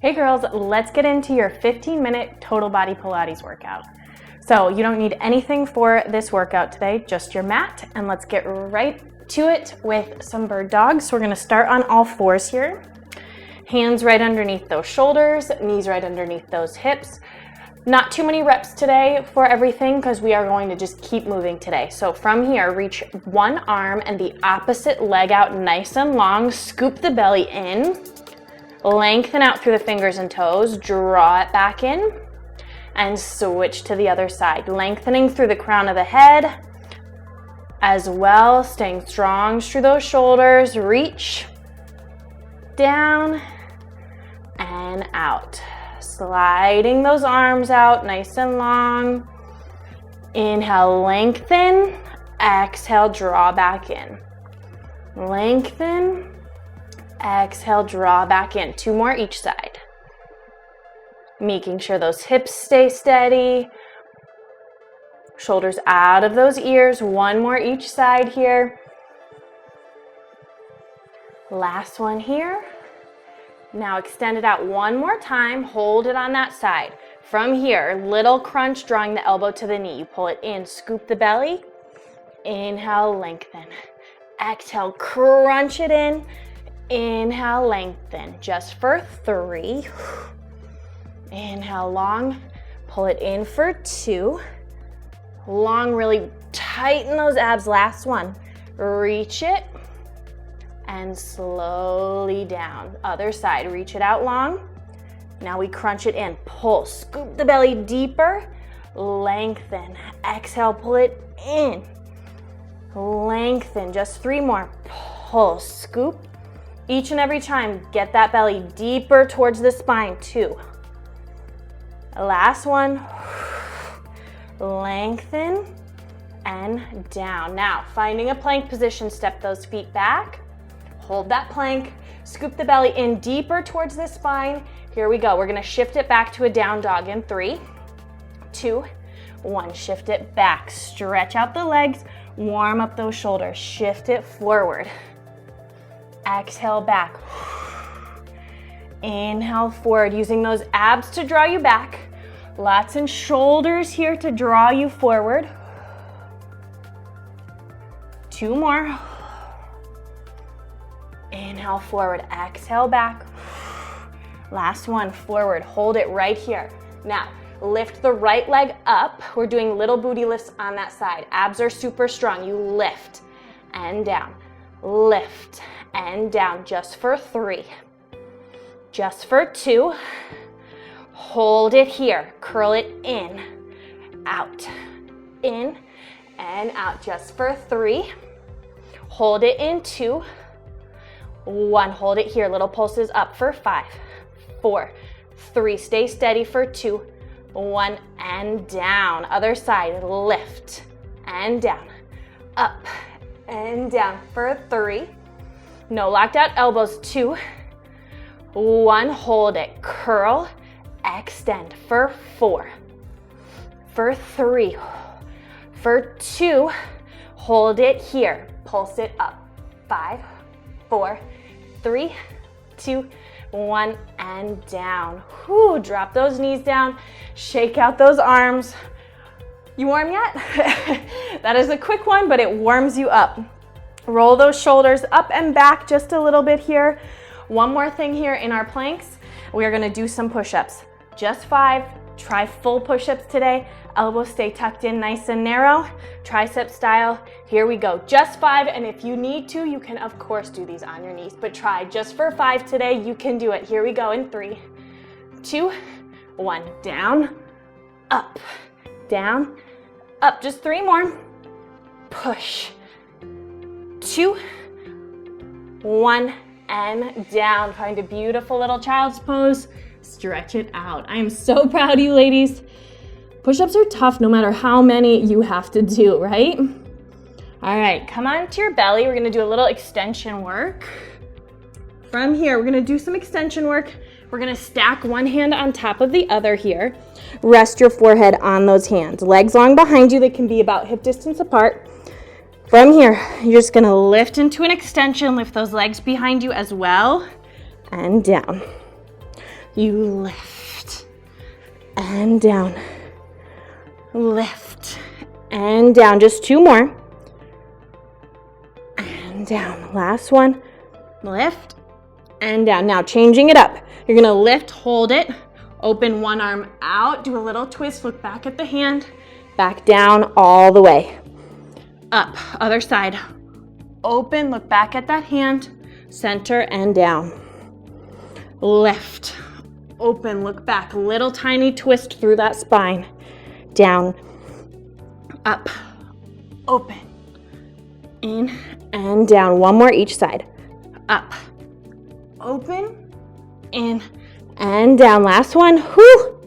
Hey girls, let's get into your 15-minute total body Pilates workout. So you don't need anything for this workout today, just your mat, and let's get right to it with some bird dogs. So we're gonna start on all fours here. Hands right underneath those shoulders, knees right underneath those hips. Not too many reps today for everything because we are going to just keep moving today. So from here, reach one arm and the opposite leg out nice and long, scoop the belly in. Lengthen out through the fingers and toes, draw it back in, and switch to the other side. Lengthening through the crown of the head as well, staying strong through those shoulders. Reach down and out. Sliding those arms out nice and long. Inhale, lengthen. Exhale, draw back in. Lengthen. Exhale, draw back in. Two more each side. Making sure those hips stay steady. Shoulders out of those ears. One more each side here. Last one here. Now extend it out one more time. Hold it on that side. From here, little crunch, drawing the elbow to the knee. You pull it in, scoop the belly. Inhale, lengthen. Exhale, crunch it in. Inhale, lengthen, just for 3. Inhale, long, pull it in for 2. Long, really tighten those abs, last one. Reach it, and slowly down. Other side, reach it out long. Now we crunch it in, pull, scoop the belly deeper, lengthen. Exhale, pull it in. Lengthen, just 3 more. Pull, scoop. Each and every time, get that belly deeper towards the spine. 2. Last one. Lengthen and down. Now, finding a plank position, step those feet back. Hold that plank. Scoop the belly in deeper towards the spine. Here we go. We're going to shift it back to a down dog in 3, 2, 1. Shift it back. Stretch out the legs. Warm up those shoulders. Shift it forward. Exhale back. Inhale forward, using those abs to draw you back. Lats and shoulders here to draw you forward. 2 more. Inhale forward, exhale back. Last one, forward. Hold it right here. Now, lift the right leg up. We're doing little booty lifts on that side. Abs are super strong. You lift and down. Lift and down, just for 3, just for 2. Hold it here, curl it in, out, in, and out, just for 3. Hold it in 2, 1. Hold it here, little pulses up for 5, 4, 3. Stay steady for 2, 1, and down. Other side, lift and down, up and down for 3. No locked out elbows. 2, 1. Hold it. Curl, extend for 4, for 3, for 2. Hold it here. Pulse it up. 5, 4, 3, 2, 1, and down. Whew, drop those knees down. Shake out those arms. You warm yet? That is a quick one, but it warms you up. Roll those shoulders up and back just a little bit here. One more thing here in our planks. We are gonna do some push-ups. Just 5. Try full push-ups today. Elbows stay tucked in nice and narrow. Tricep style. Here we go. Just 5, and if you need to, you can of course do these on your knees, but try just for 5 today. You can do it. Here we go in 3, 2, 1. Down, up, down, up. Just 3 more. Push. 2, 1, and down. Find a beautiful little child's pose. Stretch it out. I am so proud of you ladies. Push-ups are tough no matter how many you have to do, right? All right, come on to your belly. We're gonna do a little extension work. From here, we're gonna do some extension work. We're gonna stack one hand on top of the other here. Rest your forehead on those hands. Legs long behind you. They can be about hip distance apart. From here, you're just gonna lift into an extension, lift those legs behind you as well, and down. You lift and down. Lift and down. Just 2 more. And down. Last one. Lift and down. Now changing it up. You're gonna lift, hold it, open one arm out, do a little twist, look back at the hand, back down all the way. Up, other side. Open, look back at that hand, center and down. Lift, open, look back, little tiny twist through that spine. Down, up, open, in and down. One more each side. Up, open, in and down. Last one. Whoo.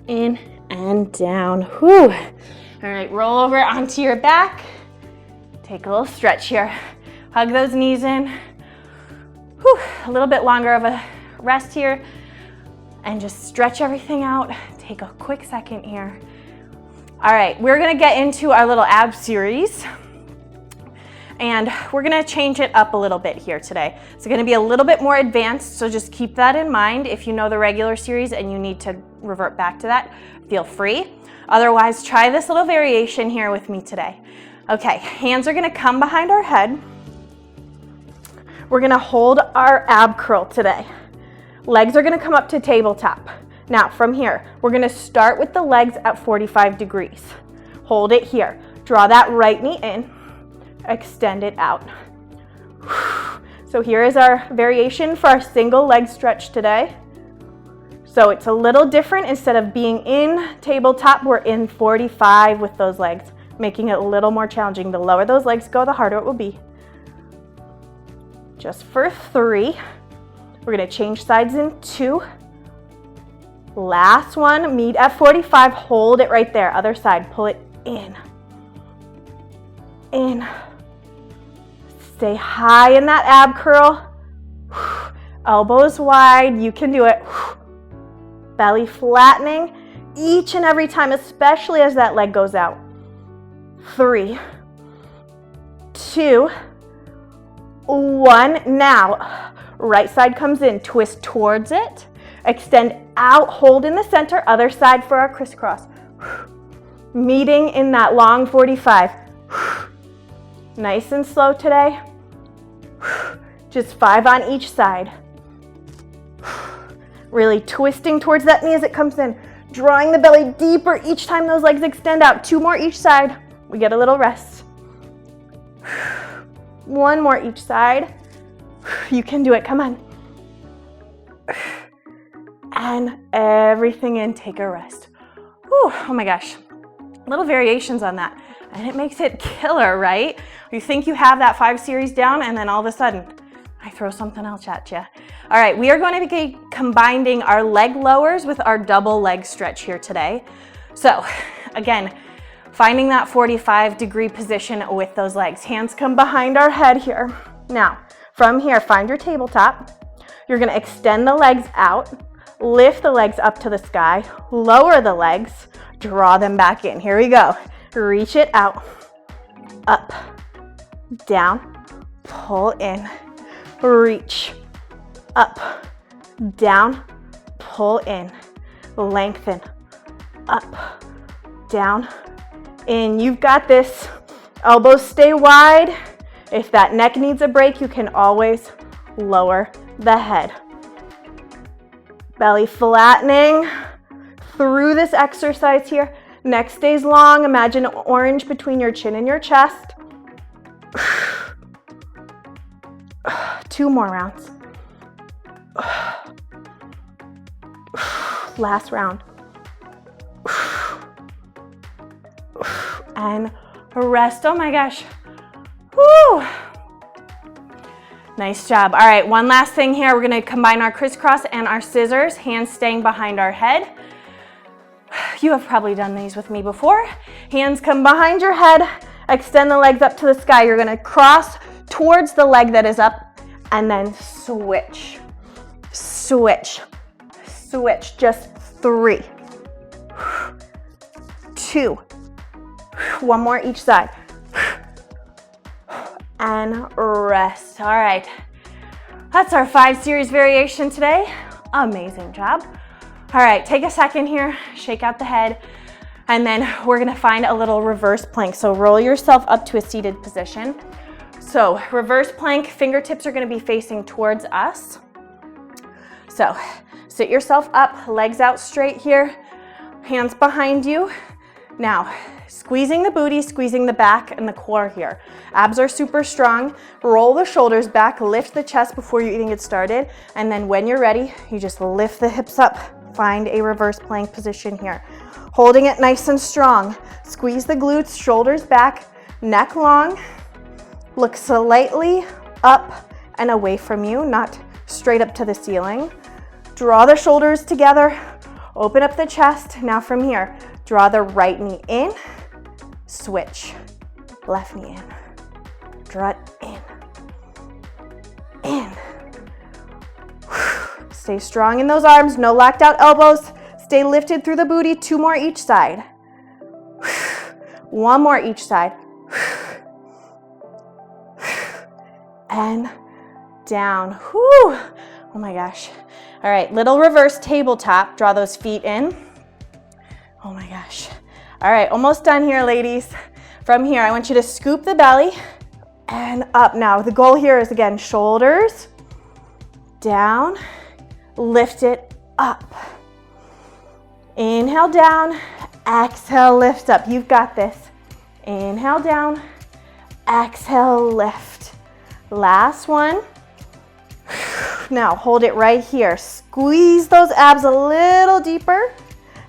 In and down. Whoo. All right, roll over onto your back. Take a little stretch here. Hug those knees in. Whew. A little bit longer of a rest here. And just stretch everything out. Take a quick second here. All right, we're gonna get into our little ab series. And we're gonna change it up a little bit here today. It's gonna be a little bit more advanced, so just keep that in mind. If you know the regular series and you need to revert back to that, feel free. Otherwise, try this little variation here with me today. Okay, hands are gonna come behind our head. We're gonna hold our ab curl today. Legs are gonna come up to tabletop. Now from here, we're gonna start with the legs at 45 degrees. Hold it here. Draw that right knee in. Extend it out. So here is our variation for our single leg stretch today. So it's a little different. Instead of being in tabletop, we're in 45 with those legs, making it a little more challenging. The lower those legs go, the harder it will be. Just for 3. We're gonna change sides in 2. Last one, meet at 45, hold it right there. Other side, pull it in. In. Stay high in that ab curl. Elbows wide, you can do it. Belly flattening each and every time, especially as that leg goes out. 3, 2, 1. Now, right side comes in, twist towards it, extend out, hold in the center, other side for our crisscross. Meeting in that long 45. Nice and slow today. Just 5 on each side. Really twisting towards that knee as it comes in, drawing the belly deeper each time those legs extend out. 2 more each side. We get a little rest. 1 more each side. You can do it, come on. And everything in, take a rest. Whew, oh my gosh, little variations on that. And it makes it killer, right? You think you have that 5 series down and then all of a sudden, I throw something else at you. All right, we are going to be combining our leg lowers with our double leg stretch here today. So again, finding that 45-degree position with those legs. Hands come behind our head here. Now, from here, find your tabletop. You're gonna extend the legs out, lift the legs up to the sky, lower the legs, draw them back in. Here we go. Reach it out, up, down, pull in, reach, up, down, pull in, lengthen, up, down, in. You've got this. Elbows stay wide. If that neck needs a break, you can always lower the head. Belly flattening through this exercise here. Neck stays long. Imagine an orange between your chin and your chest. 2 more rounds. Last round. And rest. Oh my gosh. Woo. Nice job. All right, one last thing here. We're gonna combine our crisscross and our scissors, hands staying behind our head. You have probably done these with me before. Hands come behind your head, extend the legs up to the sky. You're gonna cross towards the leg that is up and then switch, switch, switch. Just 3, 2, 1 more each side. And rest. All right. That's our 5 series variation today. Amazing job. All right, take a second here, shake out the head, and then we're gonna find a little reverse plank. So roll yourself up to a seated position. So reverse plank, fingertips are gonna be facing towards us. So sit yourself up, legs out straight here, hands behind you. Now, squeezing the booty, squeezing the back and the core here. Abs are super strong. Roll the shoulders back, lift the chest before you even get started. And then when you're ready, you just lift the hips up. Find a reverse plank position here. Holding it nice and strong. Squeeze the glutes, shoulders back, neck long. Look slightly up and away from you, not straight up to the ceiling. Draw the shoulders together. Open up the chest. Now from here, draw the right knee in, switch, left knee in, draw it in. Stay strong in those arms, no locked out elbows. Stay lifted through the booty, 2 more each side. 1 more each side. And down, whew. Oh my gosh. All right, little reverse tabletop, draw those feet in. Oh my gosh. All right, almost done here, ladies. From here, I want you to scoop the belly and up. Now, the goal here is, again, shoulders down, lift it up. Inhale down, exhale, lift up. You've got this. Inhale down, exhale, lift. Last one. Now, hold it right here. Squeeze those abs a little deeper.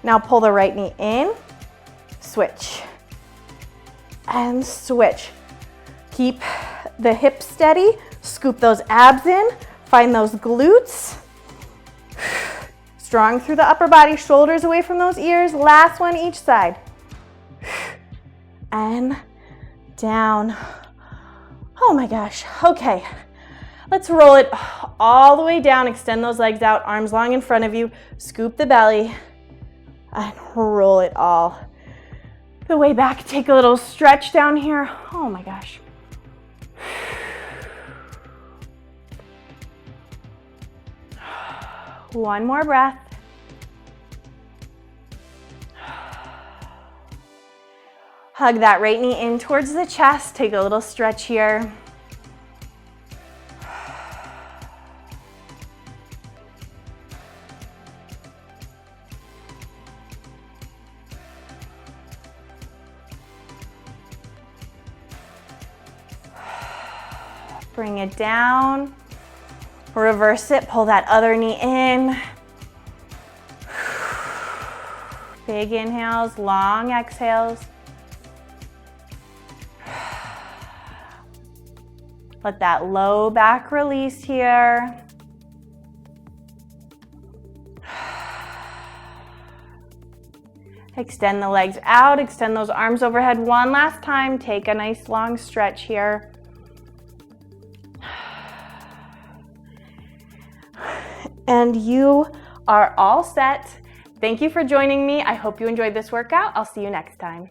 Now pull the right knee in, switch, and switch. Keep the hips steady, scoop those abs in, find those glutes. Strong through the upper body, shoulders away from those ears. Last one each side. And down. Oh my gosh, okay. Let's roll it all the way down, extend those legs out, arms long in front of you, scoop the belly, and roll it all the way back. Take a little stretch down here. Oh my gosh. One more breath. Hug that right knee in towards the chest. Take a little stretch here. Bring it down, reverse it, pull that other knee in. Big inhales, long exhales. Let that low back release here. Extend the legs out, extend those arms overhead one last time. Take a nice long stretch here. And you are all set. Thank you for joining me. I hope you enjoyed this workout. I'll see you next time.